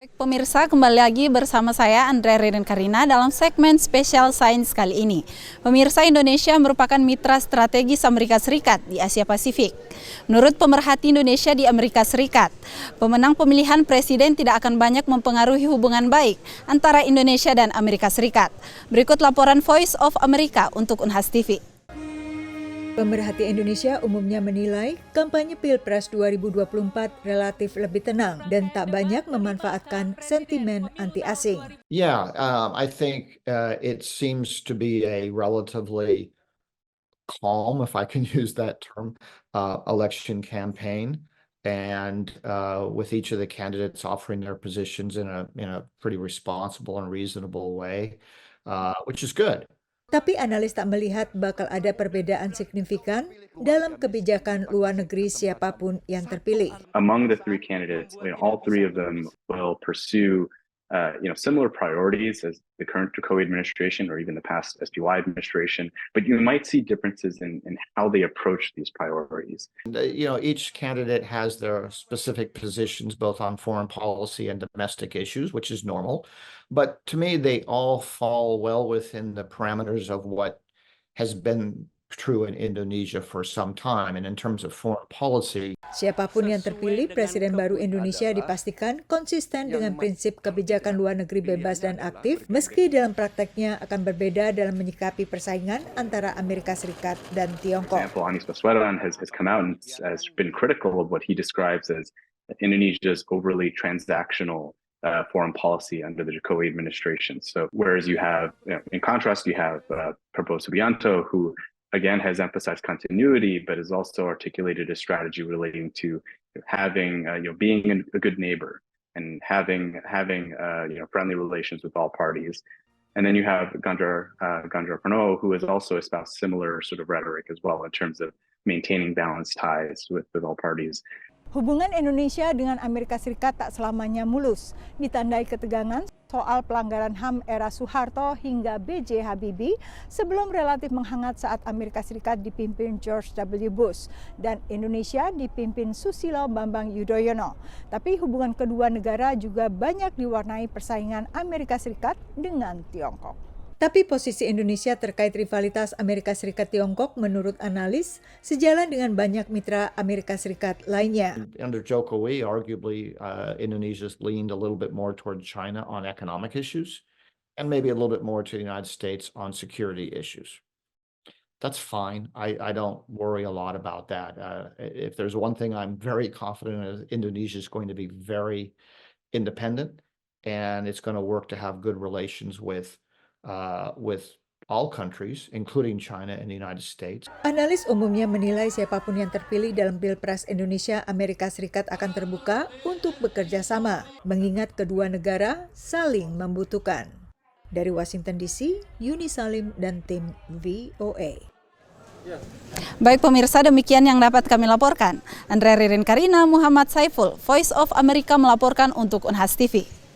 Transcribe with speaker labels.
Speaker 1: Baik, pemirsa, kembali lagi bersama saya Andre Ririn Karina dalam segmen Special Science kali ini. Pemirsa, Indonesia merupakan mitra strategis Amerika Serikat di Asia Pasifik. Menurut pemerhati Indonesia di Amerika Serikat, pemenang pemilihan presiden tidak akan banyak mempengaruhi hubungan baik antara Indonesia dan Amerika Serikat. Berikut laporan Voice of America untuk unhastv.
Speaker 2: Pemerhati Indonesia umumnya menilai kampanye Pilpres 2024 relatif lebih tenang dan tak banyak memanfaatkan sentimen anti-asing.
Speaker 3: I think it seems to be a relatively calm, if I can use that term, election campaign, and with each of the candidates offering their positions in a pretty responsible and reasonable way, which is good.
Speaker 2: Tapi analis tak melihat bakal ada perbedaan signifikan dalam kebijakan luar negeri siapapun yang terpilih.
Speaker 4: Among the three candidates, all three of them will pursue similar priorities as the current COVID administration or even the past SPY administration, but you might see differences in how they approach these priorities.
Speaker 3: Each candidate has their specific positions both on foreign policy and domestic issues, which is normal. But to me, they all fall well within the parameters of what has been true in Indonesia for some time. And in terms of foreign policy,
Speaker 2: siapapun yang terpilih, Presiden baru Indonesia dipastikan konsisten dengan prinsip kebijakan luar negeri bebas dan aktif, meski dalam prakteknya akan berbeda dalam menyikapi persaingan antara Amerika Serikat dan Tiongkok.
Speaker 4: Anies Baswedan has come out and has been critical of what he describes as Indonesia's overly transactional foreign policy under the Jokowi administration. So whereas you have, in contrast, you have Prabowo Subianto, who again has emphasized continuity, but has also articulated a strategy relating to having, being a good neighbor and having friendly relations with all parties. And then you have Ganjar Pranowo, who has also espoused similar sort of rhetoric as well in terms of maintaining balanced ties with all parties.
Speaker 2: Hubungan Indonesia dengan Amerika Serikat tak selamanya mulus, ditandai ketegangan soal pelanggaran HAM era Soeharto hingga B.J. Habibie sebelum relatif menghangat saat Amerika Serikat dipimpin George W. Bush dan Indonesia dipimpin Susilo Bambang Yudhoyono. Tapi hubungan kedua negara juga banyak diwarnai persaingan Amerika Serikat dengan Tiongkok. Tapi posisi Indonesia terkait rivalitas Amerika Serikat-Tiongkok menurut analis sejalan dengan banyak mitra Amerika Serikat lainnya.
Speaker 3: Under Jokowi, arguably Indonesia's leaned a little bit more toward China on economic issues and maybe a little bit more to the United States on security issues. That's fine. I don't worry a lot about that. If there's one thing I'm very confident in, Indonesia is going to be very independent and it's going to work to have good relations with all countries, including China and the United States.
Speaker 2: Analis umumnya menilai siapapun yang terpilih dalam Pilpres Indonesia Amerika Serikat akan terbuka untuk bekerja sama, mengingat kedua negara saling membutuhkan. Dari Washington DC, Yuni Salim dan tim VOA.
Speaker 1: Baik pemirsa, demikian yang dapat kami laporkan. Andre Ririn Karina, Muhammad Saiful, Voice of America melaporkan untuk unhastv.